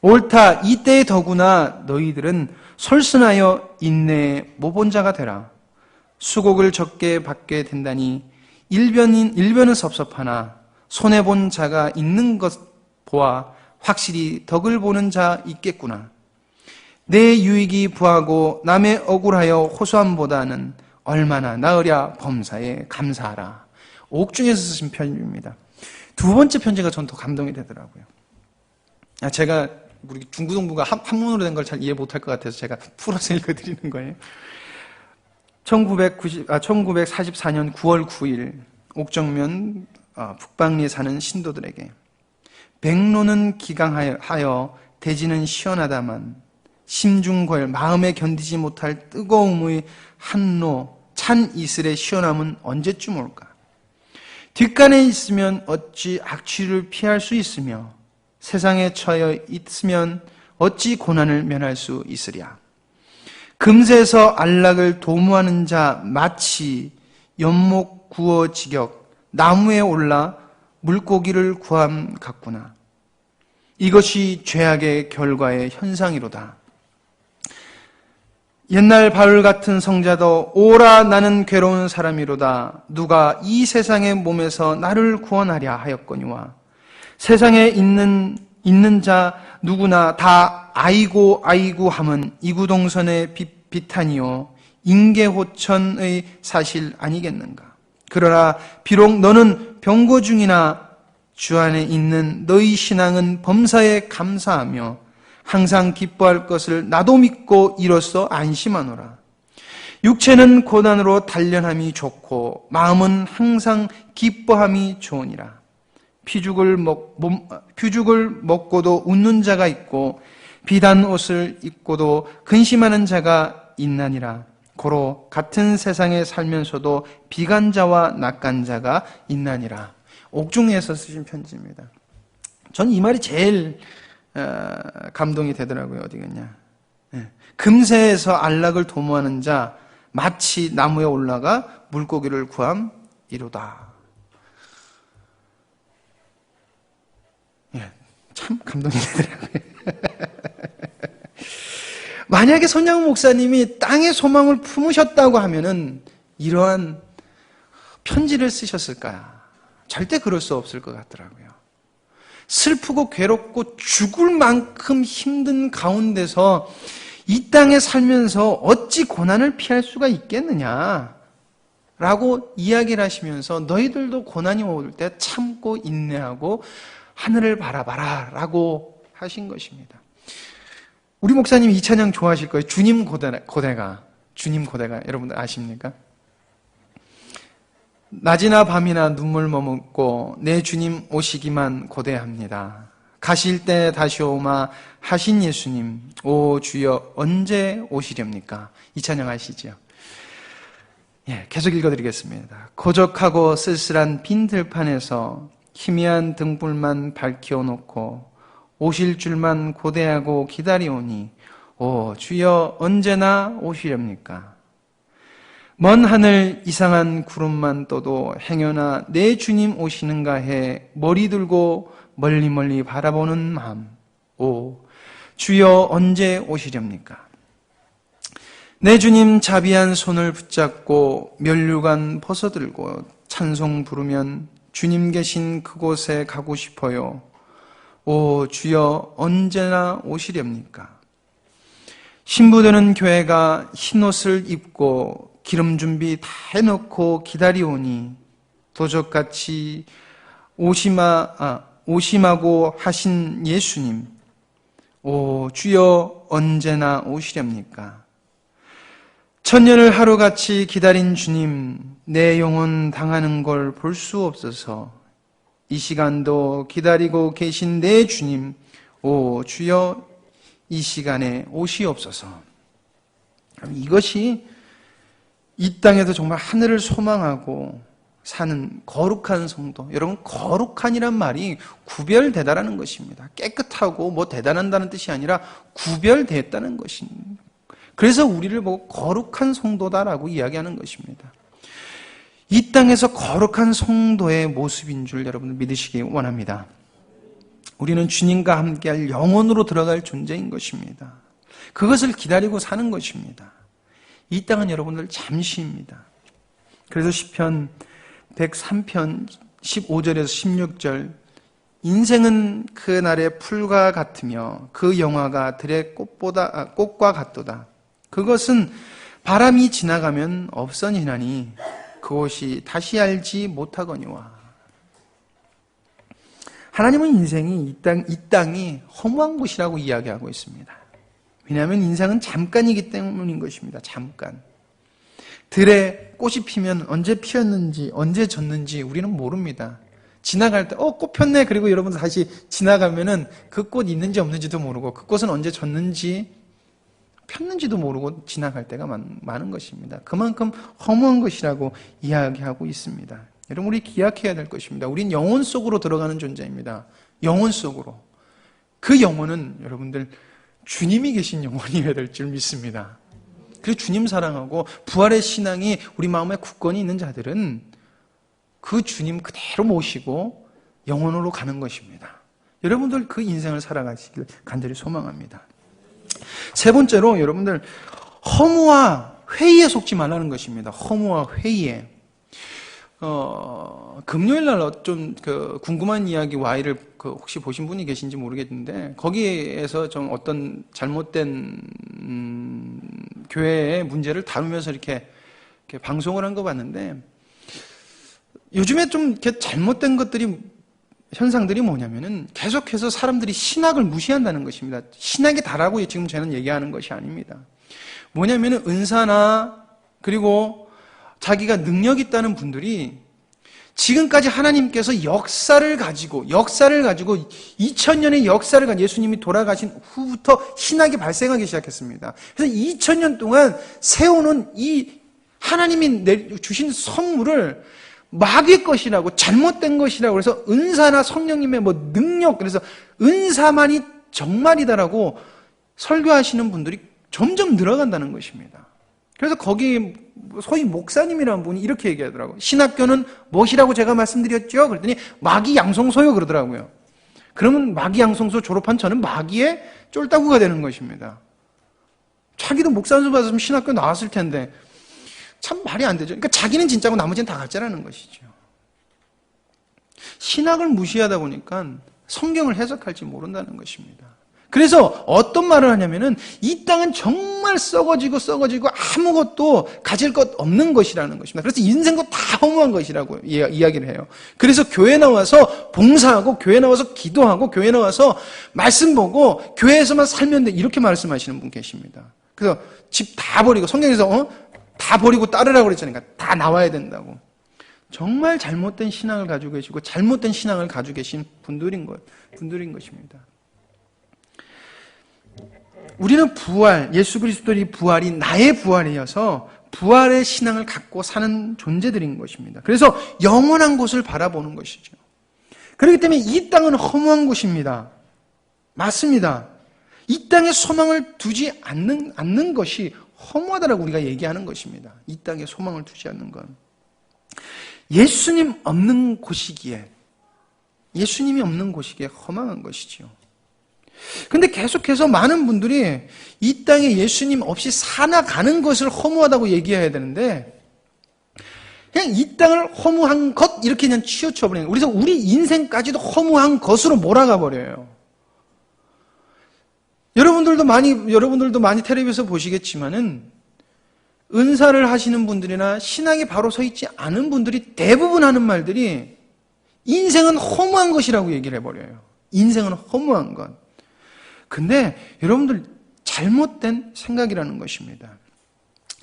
옳다. 이때에 더구나 너희들은 솔선하여 인내의 모본자가 되라. 수곡을 적게 받게 된다니 일변은 섭섭하나 손해본 자가 있는 것 보아 확실히 덕을 보는 자 있겠구나. 내 유익이 부하고 남의 억울하여 호소함보다는 얼마나 나으랴 범사에 감사하라. 옥중에서 쓰신 편지입니다. 두 번째 편지가 전 더 감동이 되더라고요. 제가 우리 중구동부가 한문으로 된 걸 잘 이해 못할 것 같아서 제가 풀어서 읽어드리는 거예요. 1944년 9월 9일 옥정면 북방리에 사는 신도들에게 백로는 기강하여 대지는 시원하다만 심중궐 마음에 견디지 못할 뜨거움의 한로 찬 이슬의 시원함은 언제쯤 올까? 뒷간에 있으면 어찌 악취를 피할 수 있으며 세상에 처해 있으면 어찌 고난을 면할 수 있으랴. 금세에서 안락을 도모하는 자 마치 연목 구어 지격 나무에 올라 물고기를 구함 같구나. 이것이 죄악의 결과의 현상이로다. 옛날 바울 같은 성자도 오라 나는 괴로운 사람이로다. 누가 이 세상의 몸에서 나를 구원하랴 하였거니와 세상에 있는 자 누구나 다 아이고 함은 이구동성의 비탄이요 인계호천의 사실 아니겠는가. 그러나 비록 너는 병고 중이나 주 안에 있는 너희 신앙은 범사에 감사하며 항상 기뻐할 것을 나도 믿고 이로써 안심하노라. 육체는 고난으로 단련함이 좋고 마음은 항상 기뻐함이 좋으니라. 피죽을 먹고도 웃는 자가 있고 비단 옷을 입고도 근심하는 자가 있나니라. 고로 같은 세상에 살면서도 비간자와 낙간자가 있나니라. 옥중에서 쓰신 편지입니다. 전 이 말이 제일 감동이 되더라고요. 어디겠냐. 금세에서 안락을 도모하는 자 마치 나무에 올라가 물고기를 구함 이로다. 참 감동이 되더라고요. 만약에 손양훈 목사님이 땅의 소망을 품으셨다고 하면은 이러한 편지를 쓰셨을까? 절대 그럴 수 없을 것 같더라고요. 슬프고 괴롭고 죽을 만큼 힘든 가운데서 이 땅에 살면서 어찌 고난을 피할 수가 있겠느냐 라고 이야기를 하시면서 너희들도 고난이 올 때 참고 인내하고 하늘을 바라봐라 라고 하신 것입니다. 우리 목사님 이 찬양 좋아하실 거예요. 주님 고대가 여러분들 아십니까? 낮이나 밤이나 눈물 머금고 내 주님 오시기만 고대합니다. 가실 때 다시 오마 하신 예수님, 오 주여 언제 오시렵니까? 이 찬양 아시죠? 계속 읽어드리겠습니다. 고적하고 쓸쓸한 빈 들판에서 희미한 등불만 밝혀놓고 오실 줄만 고대하고 기다리오니 오 주여 언제나 오시렵니까? 먼 하늘 이상한 구름만 떠도 행여나 내 주님 오시는가 해 머리 들고 멀리 바라보는 마음 오 주여 언제 오시렵니까? 내 주님 자비한 손을 붙잡고 면류관 벗어들고 찬송 부르면 주님 계신 그곳에 가고 싶어요. 오 주여 언제나 오시렵니까? 신부되는 교회가 흰옷을 입고 기름 준비 다 해놓고 기다리오니 도적같이 오심하고 하신 예수님, 오 주여 언제나 오시렵니까? 천년을 하루같이 기다린 주님, 내 영혼 당하는 걸 볼 수 없어서 이 시간도 기다리고 계신 내 주님, 오 주여 이 시간에 오시옵소서. 이것이 이 땅에서 정말 하늘을 소망하고 사는 거룩한 성도. 여러분, 거룩한이란 말이 구별되다라는 것입니다. 깨끗하고 뭐 대단한다는 뜻이 아니라 구별됐다는 것입니다. 그래서 우리를 보고 거룩한 성도다라고 이야기하는 것입니다. 이 땅에서 거룩한 성도의 모습인 줄 여러분들 믿으시기 원합니다. 우리는 주님과 함께할 영혼으로 들어갈 존재인 것입니다. 그것을 기다리고 사는 것입니다. 이 땅은 여러분들 잠시입니다. 그래서 시편 103편 15절에서 16절, 인생은 그날의 풀과 같으며 그 영화가 들의 꽃과 같도다. 그것은 바람이 지나가면 없어지나니 그것이 다시 알지 못하거니와. 하나님은 인생이 이 땅이 허무한 곳이라고 이야기하고 있습니다. 왜냐하면 인생은 잠깐이기 때문인 것입니다. 잠깐. 들에 꽃이 피면 언제 피었는지 언제 졌는지 우리는 모릅니다. 지나갈 때 꽃 폈네. 그리고 여러분 다시 지나가면은 그 꽃 있는지 없는지도 모르고 그 꽃은 언제 졌는지 폈는지도 모르고 지나갈 때가 많은 것입니다. 그만큼 허무한 것이라고 이야기하고 있습니다. 여러분, 우리 기억해야 될 것입니다. 우린 영혼 속으로 들어가는 존재입니다. 영혼 속으로. 그 영혼은 여러분들 주님이 계신 영혼이어야 될 줄 믿습니다. 그리고 주님 사랑하고 부활의 신앙이 우리 마음에 굳건히 있는 자들은 그 주님 그대로 모시고 영혼으로 가는 것입니다. 여러분들 그 인생을 살아가시길 간절히 소망합니다. 세 번째로 여러분들 허무와 회의에 속지 말라는 것입니다. 허무와 회의에. 금요일 날 좀 궁금한 이야기 Y를 혹시 보신 분이 계신지 모르겠는데 거기에서 좀 어떤 잘못된 교회의 문제를 다루면서 이렇게 방송을 한 거 봤는데 요즘에 좀 이렇게 잘못된 현상들이 뭐냐면은 계속해서 사람들이 신학을 무시한다는 것입니다. 신학이 다라고 지금 저는 얘기하는 것이 아닙니다. 뭐냐면은 은사나 그리고 자기가 능력 있다는 분들이 지금까지 하나님께서 역사를 가지고 2000년의 역사를 가지고 예수님이 돌아가신 후부터 신학이 발생하기 시작했습니다. 그래서 2000년 동안 세워놓은 이 하나님이 주신 선물을 마귀의 것이라고 잘못된 것이라고 그래서 은사나 성령님의 능력, 그래서 은사만이 정말이다라고 설교하시는 분들이 점점 늘어간다는 것입니다. 그래서 거기 소위 목사님이라는 분이 이렇게 얘기하더라고요. 신학교는 무엇이라고 제가 말씀드렸죠? 그랬더니 마귀 양성소요 그러더라고요. 그러면 마귀 양성소 졸업한 저는 마귀의 쫄따구가 되는 것입니다. 자기도 목사 연수 받았으면 신학교 나왔을 텐데 참 말이 안 되죠. 그러니까 자기는 진짜고 나머지는 다 가짜라는 것이죠. 신학을 무시하다 보니까 성경을 해석할지 모른다는 것입니다. 그래서 어떤 말을 하냐면은 이 땅은 정말 썩어지고 아무것도 가질 것 없는 것이라는 것입니다. 그래서 인생도 다 허무한 것이라고 이야기를 해요. 그래서 교회 나와서 봉사하고 교회 나와서 기도하고 교회 나와서 말씀 보고 교회에서만 살면 돼 이렇게 말씀하시는 분 계십니다. 그래서 집 다 버리고 성경에서 다 버리고 따르라고 그랬잖아요. 그러니까 다 나와야 된다고. 정말 잘못된 신앙을 가지고 계시고 잘못된 신앙을 가지고 계신 분들인 것입니다. 우리는 부활, 예수 그리스도의 부활이 나의 부활이어서 부활의 신앙을 갖고 사는 존재들인 것입니다. 그래서 영원한 곳을 바라보는 것이죠. 그렇기 때문에 이 땅은 허무한 곳입니다. 맞습니다. 이 땅에 소망을 두지 않는 것이 허무하다라고 우리가 얘기하는 것입니다. 이 땅에 소망을 두지 않는 건. 예수님이 없는 곳이기에 허망한 것이지요. 근데 계속해서 많은 분들이 이 땅에 예수님 없이 살아가는 것을 허무하다고 얘기해야 되는데 그냥 이 땅을 허무한 것 이렇게 그냥 치우쳐버리는 거예요. 그래서 우리 인생까지도 허무한 것으로 몰아가 버려요. 여러분들도 많이 텔레비에서 보시겠지만은 은사를 하시는 분들이나 신앙이 바로 서 있지 않은 분들이 대부분 하는 말들이 인생은 허무한 것이라고 얘기를 해버려요. 인생은 허무한 것. 근데 여러분들 잘못된 생각이라는 것입니다.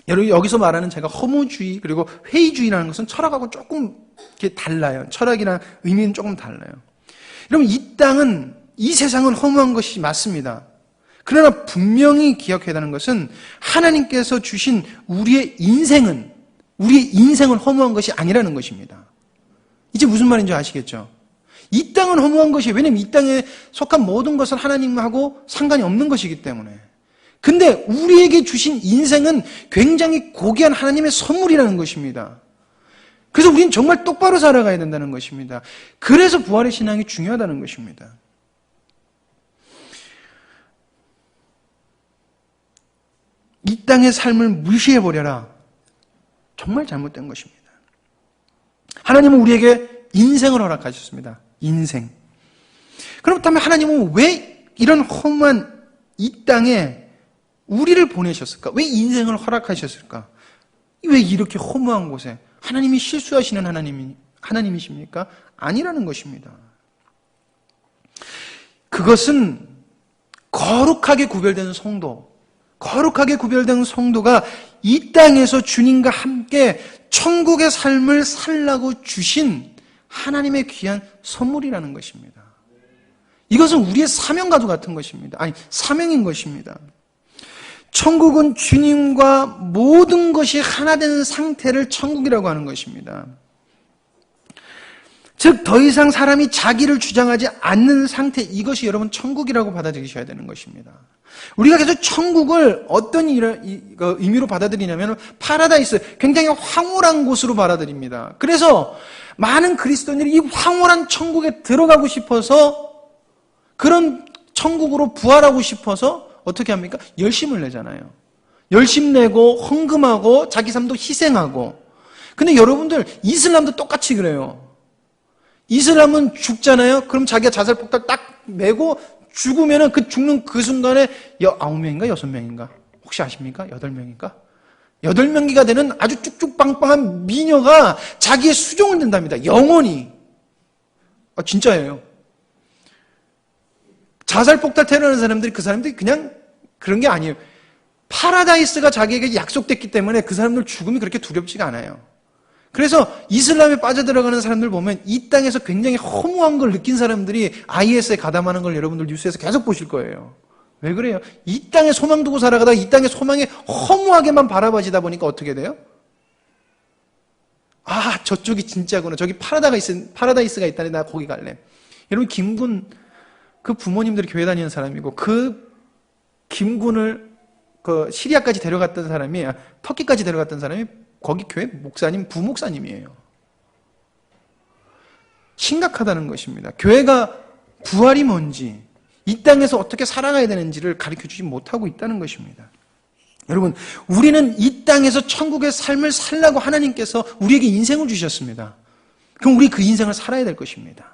여러분 여기서 말하는 제가 허무주의 그리고 회의주의라는 것은 철학하고 조금 이렇게 달라요. 철학이랑 의미는 조금 달라요. 여러분 이 땅은 이 세상은 허무한 것이 맞습니다. 그러나 분명히 기억해야 하는 것은 하나님께서 주신 우리의 인생은 허무한 것이 아니라는 것입니다. 이제 무슨 말인지 아시겠죠? 이 땅은 허무한 것이 왜냐면 이 땅에 속한 모든 것은 하나님하고 상관이 없는 것이기 때문에. 근데 우리에게 주신 인생은 굉장히 고귀한 하나님의 선물이라는 것입니다. 그래서 우리는 정말 똑바로 살아가야 된다는 것입니다. 그래서 부활의 신앙이 중요하다는 것입니다. 이 땅의 삶을 무시해버려라. 정말 잘못된 것입니다. 하나님은 우리에게 인생을 허락하셨습니다. 인생. 그렇다면 하나님은 왜 이런 험한 이 땅에 우리를 보내셨을까? 왜 인생을 허락하셨을까? 왜 이렇게 허무한 곳에? 하나님이 실수하시는 하나님이십니까? 아니라는 것입니다. 그것은 거룩하게 구별된 성도가 이 땅에서 주님과 함께 천국의 삶을 살라고 주신 하나님의 귀한 선물이라는 것입니다. 이것은 우리의 사명과도 같은 것입니다. 아니, 사명인 것입니다. 천국은 주님과 모든 것이 하나 된 상태를 천국이라고 하는 것입니다. 즉, 더 이상 사람이 자기를 주장하지 않는 상태, 이것이 여러분 천국이라고 받아들이셔야 되는 것입니다. 우리가 계속 천국을 어떤 의미로 받아들이냐면 파라다이스, 굉장히 황홀한 곳으로 받아들입니다. 그래서 많은 그리스도인들이 이 황홀한 천국에 들어가고 싶어서 그런 천국으로 부활하고 싶어서 어떻게 합니까? 열심을 내잖아요. 열심 내고 헌금하고 자기 삶도 희생하고. 근데 여러분들 이슬람도 똑같이 그래요. 이슬람은 죽잖아요. 그럼 자기가 자살폭탄 딱 메고 죽으면은 그 죽는 그 순간에 9명인가 6명인가? 혹시 아십니까? 8명인가? 8명기가 되는 아주 쭉쭉빵빵한 미녀가 자기의 수종을 낸답니다. 영원히. 진짜예요. 자살폭탄 테러하는 사람들이 그 사람들이 그냥 그런 게 아니에요. 파라다이스가 자기에게 약속됐기 때문에 그 사람들 죽음이 그렇게 두렵지가 않아요. 그래서 이슬람에 빠져들어가는 사람들 보면 이 땅에서 굉장히 허무한 걸 느낀 사람들이 IS에 가담하는 걸 여러분들 뉴스에서 계속 보실 거예요. 왜 그래요? 이 땅에 소망 두고 살아가다가 이 땅의 소망에 허무하게만 바라봐지다 보니까 어떻게 돼요? 저쪽이 진짜구나. 저기 파라다이스가 있다니 나 거기 갈래. 여러분 김군 그 부모님들이 교회 다니는 사람이고 그 김군을 시리아까지 데려갔던 사람이 터키까지 데려갔던 사람이 거기 교회 목사님, 부목사님이에요. 심각하다는 것입니다. 교회가 부활이 뭔지, 이 땅에서 어떻게 살아가야 되는지를 가르쳐주지 못하고 있다는 것입니다. 여러분, 우리는 이 땅에서 천국의 삶을 살라고 하나님께서 우리에게 인생을 주셨습니다. 그럼 우리 그 인생을 살아야 될 것입니다.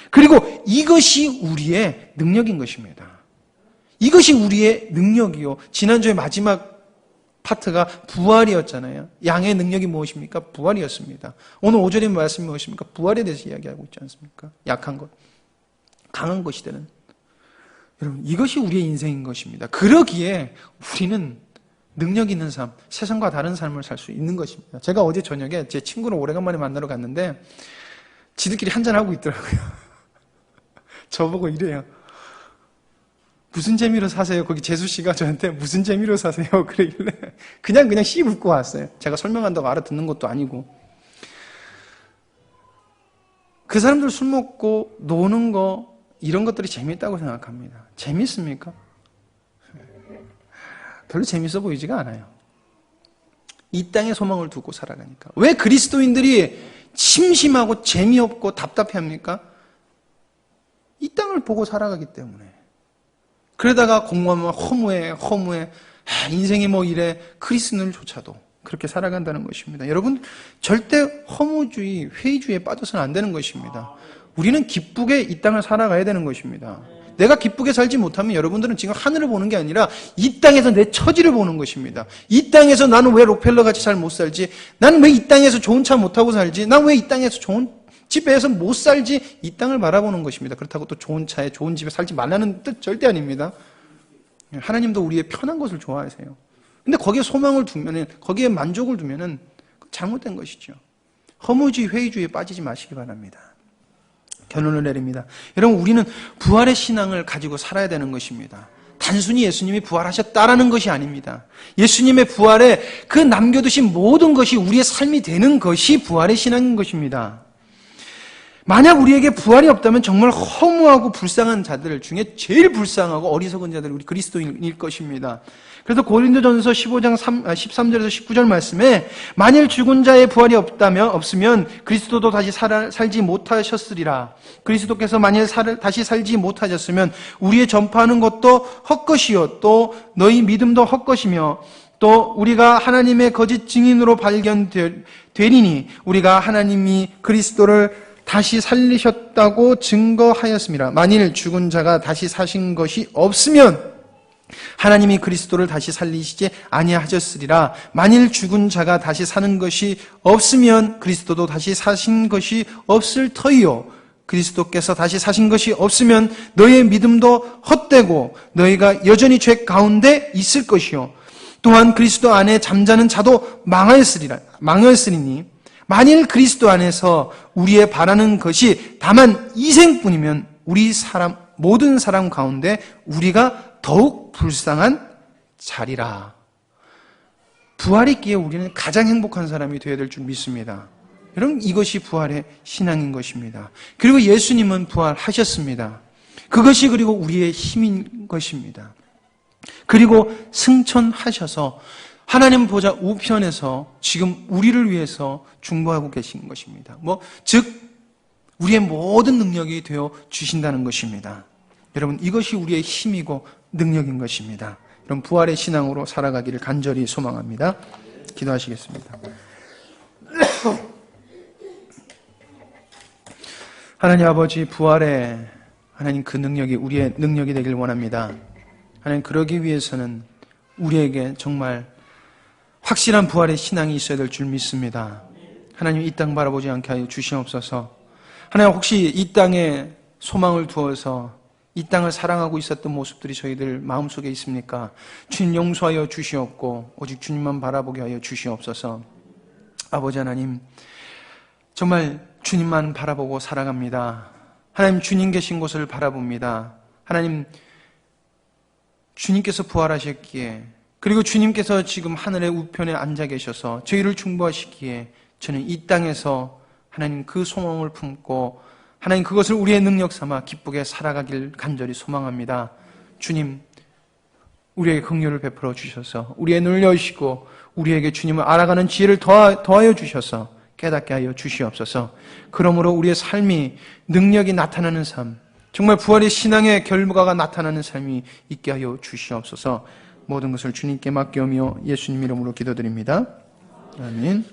그리고 이것이 우리의 능력인 것입니다. 이것이 우리의 능력이요. 지난주에 마지막 파트가 부활이었잖아요. 양의 능력이 무엇입니까? 부활이었습니다. 오늘 5절의 말씀이 무엇입니까? 부활에 대해서 이야기하고 있지 않습니까? 약한 것, 강한 것이 되는. 여러분, 이것이 우리의 인생인 것입니다. 그러기에 우리는 능력 있는 삶, 세상과 다른 삶을 살 수 있는 것입니다. 제가 어제 저녁에 제 친구를 오래간만에 만나러 갔는데 지들끼리 한잔하고 있더라고요. 저보고 이래요. 무슨 재미로 사세요? 거기 재수 씨가 저한테 무슨 재미로 사세요? 그러길래 그냥 씨 웃고 왔어요. 제가 설명한다고 알아듣는 것도 아니고. 그 사람들 술 먹고 노는 거 이런 것들이 재밌다고 생각합니다. 재밌습니까? 별로 재밌어 보이지가 않아요. 이 땅에 소망을 두고 살아가니까. 왜 그리스도인들이 심심하고 재미없고 답답해합니까? 이 땅을 보고 살아가기 때문에. 그러다가 공부하면 허무해. 인생이 뭐 이래. 크리스천들조차도 그렇게 살아간다는 것입니다. 여러분, 절대 허무주의, 회의주의에 빠져서는 안 되는 것입니다. 우리는 기쁘게 이 땅을 살아가야 되는 것입니다. 내가 기쁘게 살지 못하면 여러분들은 지금 하늘을 보는 게 아니라 이 땅에서 내 처지를 보는 것입니다. 이 땅에서 나는 왜 록펠러 같이 잘 못 살지? 나는 왜 이 땅에서 좋은 차 못 타고 살지? 난 왜 이 땅에서 좋은 집에서 못 살지? 이 땅을 바라보는 것입니다. 그렇다고 또 좋은 차에 좋은 집에 살지 말라는 뜻 절대 아닙니다. 하나님도 우리의 편한 것을 좋아하세요. 근데 거기에 소망을 두면은, 거기에 만족을 두면은 잘못된 것이죠. 허무주의, 회의주의에 빠지지 마시기 바랍니다. 결론을 내립니다. 여러분, 우리는 부활의 신앙을 가지고 살아야 되는 것입니다. 단순히 예수님이 부활하셨다라는 것이 아닙니다. 예수님의 부활에 그 남겨두신 모든 것이 우리의 삶이 되는 것이 부활의 신앙인 것입니다. 만약 우리에게 부활이 없다면 정말 허무하고 불쌍한 자들 중에 제일 불쌍하고 어리석은 자들이 우리 그리스도인일 것입니다. 그래서 고린도전서 15장 13절에서 19절 말씀에 만일 죽은 자의 부활이 없으면 그리스도도 다시 살지 못하셨으리라. 그리스도께서 만일 다시 살지 못하셨으면 우리의 전파하는 것도 헛것이요 또 너희 믿음도 헛것이며 또 우리가 하나님의 거짓 증인으로 발견되리니 우리가 하나님이 그리스도를 다시 살리셨다고 증거하였습니다. 만일 죽은 자가 다시 사신 것이 없으면 하나님이 그리스도를 다시 살리시지 아니하셨으리라. 만일 죽은 자가 다시 사는 것이 없으면 그리스도도 다시 사신 것이 없을 터이요. 그리스도께서 다시 사신 것이 없으면 너희의 믿음도 헛되고 너희가 여전히 죄 가운데 있을 것이요. 또한 그리스도 안에 잠자는 자도 망하였으리니 만일 그리스도 안에서 우리의 바라는 것이 다만 이생뿐이면 모든 사람 가운데 우리가 더욱 불쌍한 자리라. 부활이 있기에 우리는 가장 행복한 사람이 되어야 될 줄 믿습니다. 여러분, 이것이 부활의 신앙인 것입니다. 그리고 예수님은 부활하셨습니다. 그것이 그리고 우리의 힘인 것입니다. 그리고 승천하셔서 하나님 보좌 우편에서 지금 우리를 위해서 중보하고 계신 것입니다. 즉 우리의 모든 능력이 되어 주신다는 것입니다. 여러분, 이것이 우리의 힘이고 능력인 것입니다. 여러분, 부활의 신앙으로 살아가기를 간절히 소망합니다. 기도하시겠습니다. 하나님 아버지, 부활의 하나님 그 능력이 우리의 능력이 되길 원합니다. 하나님, 그러기 위해서는 우리에게 정말 확실한 부활의 신앙이 있어야 될 줄 믿습니다. 하나님, 이 땅 바라보지 않게 하여 주시옵소서. 하나님, 혹시 이 땅에 소망을 두어서 이 땅을 사랑하고 있었던 모습들이 저희들 마음속에 있습니까? 주님 용서하여 주시옵고 오직 주님만 바라보게 하여 주시옵소서. 아버지 하나님, 정말 주님만 바라보고 살아갑니다. 하나님, 주님 계신 곳을 바라봅니다. 하나님, 주님께서 부활하셨기에 그리고 주님께서 지금 하늘의 우편에 앉아 계셔서 저희를 중보하시기에 저는 이 땅에서 하나님 그 소망을 품고 하나님 그것을 우리의 능력 삼아 기쁘게 살아가길 간절히 소망합니다. 주님, 우리에게 긍휼을 베풀어 주셔서 우리의 눈을 여시고 우리에게 주님을 알아가는 지혜를 더하여 주셔서 깨닫게 하여 주시옵소서. 그러므로 우리의 삶이 능력이 나타나는 삶, 정말 부활의 신앙의 결과가 나타나는 삶이 있게 하여 주시옵소서. 모든 것을 주님께 맡겨오며 예수님 이름으로 기도드립니다. 아멘.